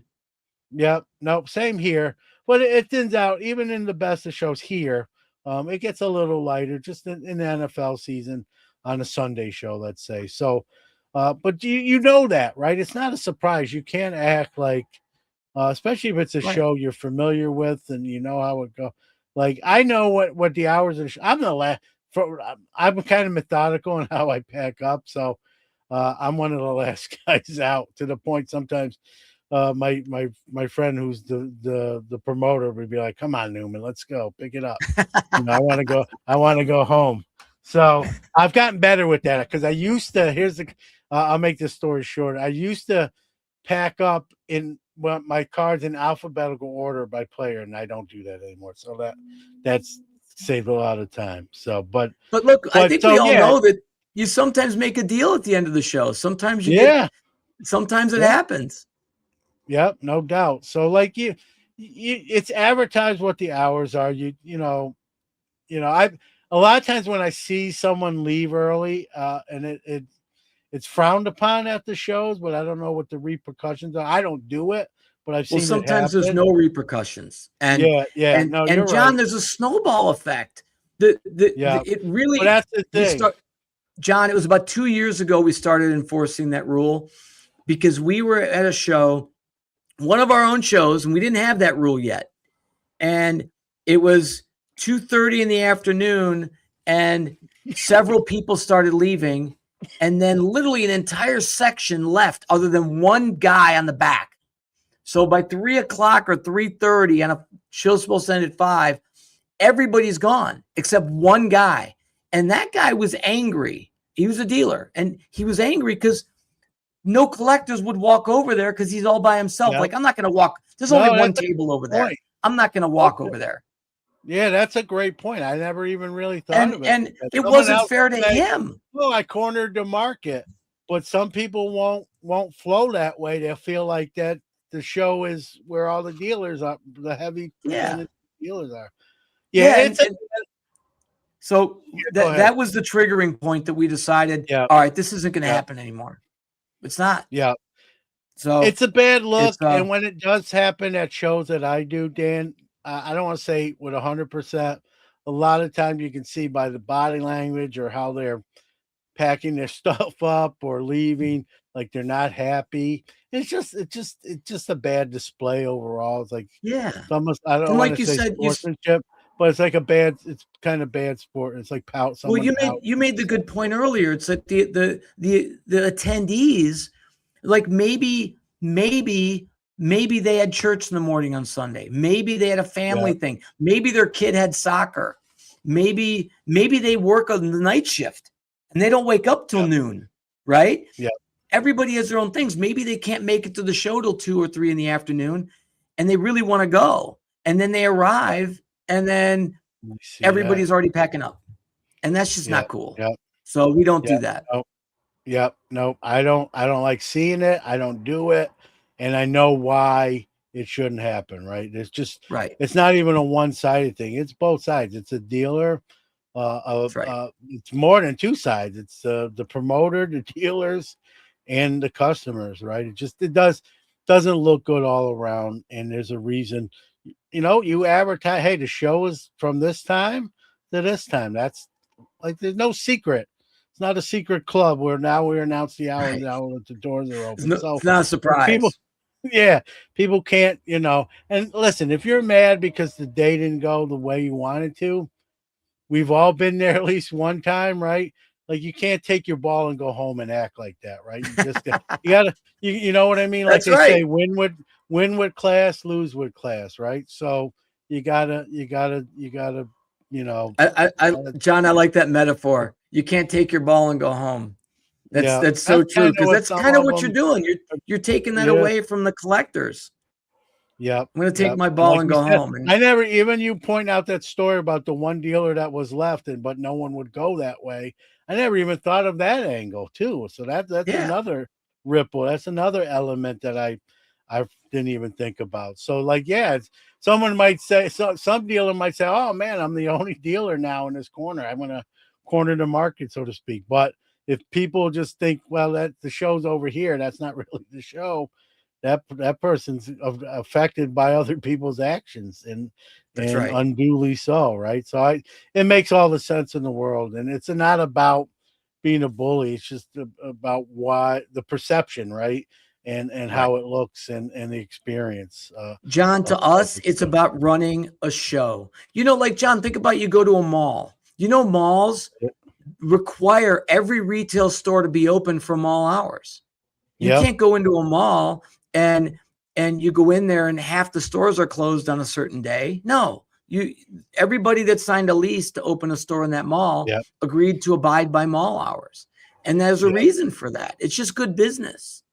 Yep. Nope. Same here. But it thins out even in the best of shows here. It gets a little lighter just in the NFL season on a Sunday show, let's say. So, but you know that, right? It's not a surprise. You can't act like, especially if it's a Right. show you're familiar with and you know how it go. Like I know what the hours of. I'm the last. I'm kind of methodical in how I pack up, so I'm one of the last guys out to the point sometimes my friend who's the promoter would be like, "Come on, Newman, let's go, pick it up." I want to go home. So I've gotten better with that because I used to. Here's the. I'll make this story short. I used to pack up in my cards in alphabetical order by player, and I don't do that anymore. So that's saved a lot of time. So, But look, I but think we so all yeah, know that you sometimes make a deal at the end of the show. Sometimes you get, yeah, sometimes it yeah. happens. Yep, no doubt. So like it's advertised what the hours are. I a lot of times when I see someone leave early, and it's frowned upon at the shows, but I don't know what the repercussions are. I don't do it, but I've Well, seen it sometimes there's happen. no repercussions, and Yeah, yeah. No, you're John, right. there's a snowball effect. Yeah, It but really that's the we thing. start. John, it was about 2 years ago we started enforcing that rule because we were at a show, one of our own shows, and we didn't have that rule yet. And it was 2:30 in the afternoon, and several people started leaving, and then literally an entire section left, other than one guy on the back. So by 3 o'clock or 3:30, and a show's supposed to end at 5, everybody's gone except one guy. And that guy was angry. He was a dealer, and he was angry because no collectors would walk over there because he's all by himself. Yep. Like, I'm not going to walk. There's only No, one that's a table over good there. point. I'm not going to walk Okay. over there. Yeah, that's a great point. I never even really thought And of it and like that. it Someone wasn't else fair to would say, him. "Well, I cornered the market," but some people won't flow that way. They'll feel like that the show is where all the dealers are, the heavy Yeah. percentage dealers are. Yeah, Yeah. it's a And so go ahead. that was the triggering point that we decided, Yeah, all right, this isn't going to yeah, happen anymore. It's not. yeah. So It's a bad look, it's and when it does happen at shows that I do, Dan, I don't want to say with 100%. A lot of time you can see by the body language or how they're packing their stuff up or leaving, like they're not happy. It's just a bad display overall. It's like yeah. it's almost I don't And want to like you say said, sportsmanship, but it's kind of bad sport. It's like well, someone you pouting. made the good point earlier. It's like the attendees, like maybe they had church in the morning on Sunday. Maybe they had a Yeah, family thing. Maybe their kid had soccer. Maybe they work on the night shift and they don't wake up till yeah, noon, right? yeah. Everybody has their own things. Maybe they can't make it to the show till 2 or 3 in the afternoon, and they really want to go. And then they arrive, and then You see that? everybody's already packing up. And that's just Yeah, not cool. yeah, So we don't yeah. do that. No, yep, no, I don't like seeing it. I don't do it, and I know why it shouldn't happen, right? Right. It's not even a one-sided thing. It's both sides. It's a dealer. That's right. It's more than two sides. It's the promoter, the dealers, and the customers, right? It doesn't look good all around, and there's a reason. You advertise, hey, the show is from this time to this time. That's like there's no secret. It's not a secret club where now we announce the hour Right. now that the doors are It's, open. no, So it's not a people, surprise. yeah, people can't, And listen, if you're mad because the day didn't go the way you wanted to, we've all been there at least one time, right? Like you can't take your ball and go home and act like that, right? You gotta you know what I mean? Like That's they right. say, win with class, lose with class, right? So you gotta, you know, uh, John, I like that metaphor. You can't take your ball and go home. That's yeah. that's so That's true kind of because what that's some kind of of what you're them. doing. You're taking that Yeah. away from the collectors. Yep, I'm going to take yep, my and ball like and you go said, home. And I never even you point out that story about the one dealer that was left but no one would go that way. I never even thought of that angle too. So that's yeah, another ripple. That's another element that I didn't even think about. So like, yeah, someone might say some dealer might say, "Oh man, I'm the only dealer now in this corner. I'm gonna corner the market, so to speak." But if people just think, well, that the show's over here, that's not really the show. That person's affected by other people's actions, that's and right. unduly so, right? So it makes all the sense in the world, and it's not about being a bully. It's just about why the perception, right? And Right. how it looks, and the experience John, of, to of us, the it's show. about running a show. Like John, think about you go to a mall. Malls require every retail store to be open from all hours. You Yep, can't go into a mall and you go in there and half the stores are closed on a certain day. No. Everybody that signed a lease to open a store in that mall yep, agreed to abide by mall hours. And there's a yep, reason for that. It's just good business.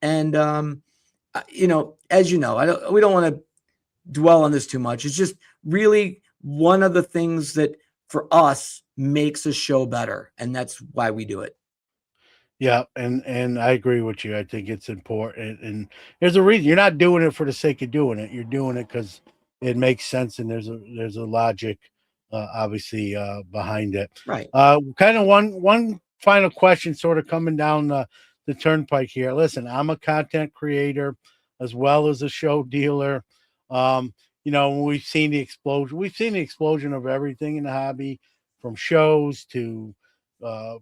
And as you know, we don't want to dwell on this too much. It's just really one of the things that for us makes a show better, and that's why we do it. yeah, and I agree with you. I think it's important, and there's a reason. You're not doing it for the sake of doing it. You're doing it because it makes sense, and there's a logic, obviously, behind it. Right. Kind of one final question, sort of coming down the turnpike here. Listen, I'm a content creator as well as a show dealer. We've seen the explosion. We've seen the explosion of everything in the hobby, from shows to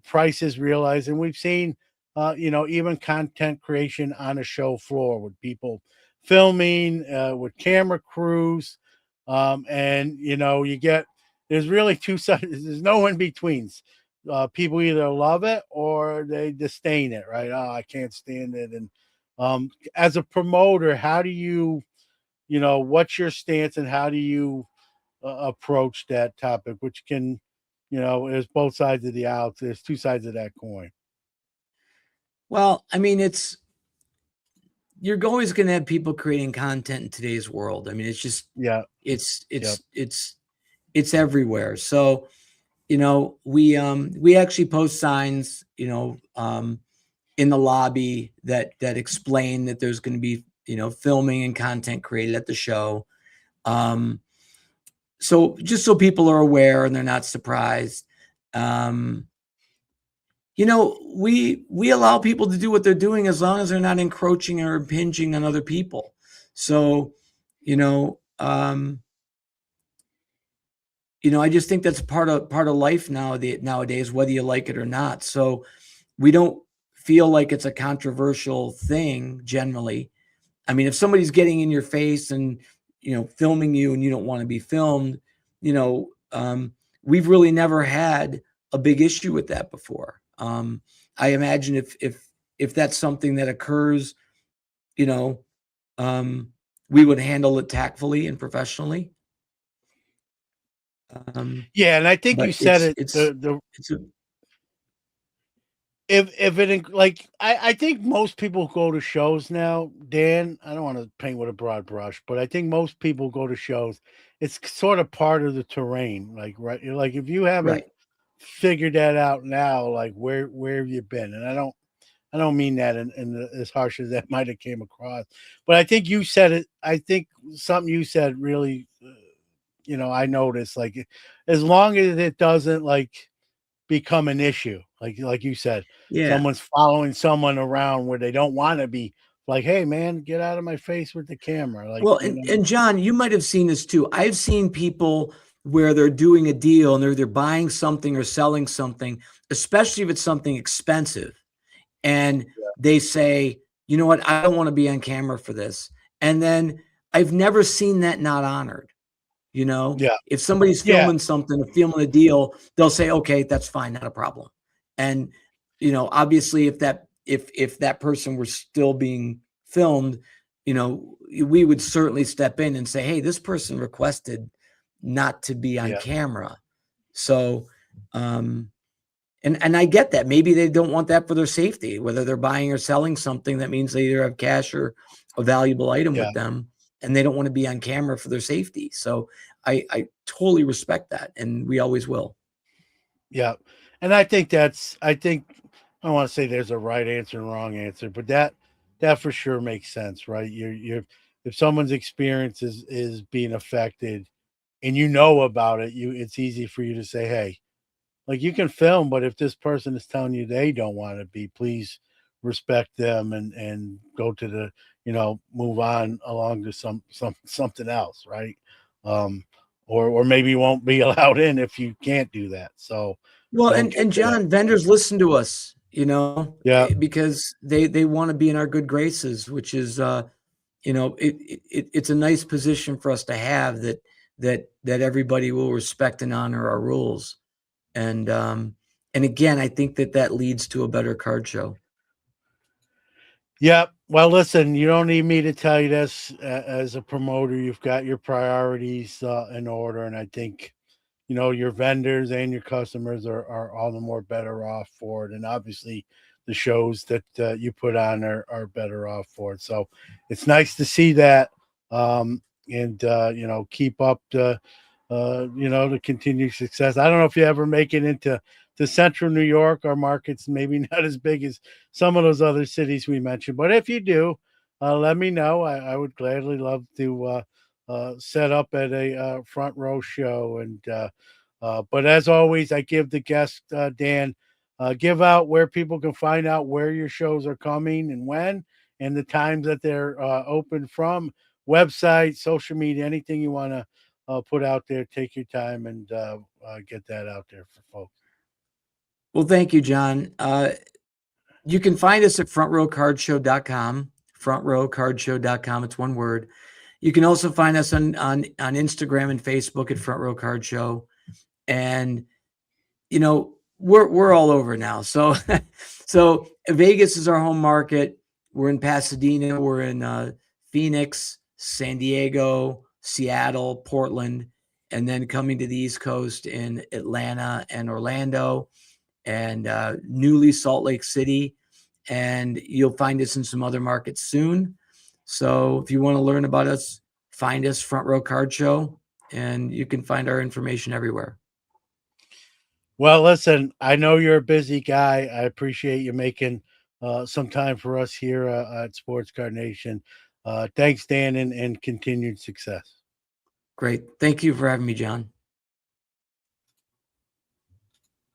prices realized, and we've seen even content creation on a show floor with people filming with camera crews, and you get there's really two sides. There's no in betweens. People either love it or they disdain it, right? Oh, I can't stand it. And as a promoter, how do what's your stance, and how do you approach that topic, which can, there's both sides of the aisle. There's two sides of that coin. Well, I mean, you're always going to have people creating content in today's world. I mean, it's just Yeah. it's Yep. it's it's it's everywhere. So, we actually post signs, in the lobby that explain that there's going to be, filming and content created at the show. Um, so just so people are aware and they're not surprised. Um, we allow people to do what they're doing as long as they're not encroaching or impinging on other people. So, you know, um, I just think that's part of life nowadays, whether you like it or not. So we don't feel like it's a controversial thing generally. I mean, if somebody's getting in your face and filming you and you don't want to be filmed, you know, um, we've really never had a big issue with that before. I imagine if that's something that occurs, you know, um, we would handle it tactfully and professionally. Um, Yeah, and I think you but said it's it. it's The it's a if it like I think most people go to shows now, Dan. I don't want to paint with a broad brush, but I think most people go to shows. It's sort of part of the terrain, like, right. Like if you haven't right. figured that out now, like where have you been? And I don't mean that as harsh as that might have came across, but I think you said it. I think something you said really I notice like as long as it doesn't like become an issue, like you said, Yeah. someone's following someone around where they don't want to be. Like, hey man, get out of my face with the camera. Like, Well, and John, you might have seen this too. I've seen people where they're doing a deal and they're either buying something or selling something, especially if it's something expensive, and they say, "You know what? I don't want to be on camera for this." And then I've never seen that not honored. You know, yeah, if somebody's yeah, filming something or filming a deal, they'll say, "Okay, that's fine, not a problem." And obviously, if that person were still being filmed, we would certainly step in and say, "Hey, this person requested not to be on yeah, camera." So, um, and I get that. Maybe they don't want that for their safety, whether they're buying or selling something that means they either have cash or a valuable item yeah. with them, and they don't want to be on camera for their safety. So I totally respect that, and we always will. Yeah. And I think I don't want to say there's a right answer and wrong answer, but that for sure makes sense, right? You're if someone's experience is being affected and you know about it, it's easy for you to say, hey, like you can film, but if this person is telling you they don't want to be, please respect them and go to the, move on along to something else, right? Um, or maybe you won't be allowed in if you can't do that. So Well, don't and get to that John, point. vendors listen to us, Yeah, because they want to be in our good graces, which is it's a nice position for us to have, that everybody will respect and honor our rules. And again, I think that leads to a better card show. yeah. Well, listen, you don't need me to tell you this. As a promoter, you've got your priorities in order, and I think your vendors and your customers are all the more better off for it, and obviously the shows that you put on are better off for it. So it's nice to see that, and keep up the continued success. I don't know if you ever make it into to central New York. Our market's maybe not as big as some of those other cities we mentioned, but if you do, let me know. I would gladly love to set up at a front row show. But as always, I give the guest Dan give out where people can find out where your shows are coming and when, and the times that they're open from, website, social media, anything you want to put out there. Take your time and get that out there for folks. Well, thank you, John. You can find us at frontrowcardshow.com, frontrowcardshow.com. It's one word. You can also find us on Instagram and Facebook at Front Row Card Show. And we're all over now. So so Vegas is our home market. We're in Pasadena, we're in Phoenix, San Diego, Seattle, Portland, and then coming to the East Coast in Atlanta and Orlando, and newly Salt Lake City. And you'll find us in some other markets soon. So if you want to learn about us, find us Front Row Card Show, and you can find our information everywhere. Well, listen, I know you're a busy guy. I appreciate you making some time for us here at Sports Card Nation. Thanks, Dan, and continued success. Great. Thank you for having me, John.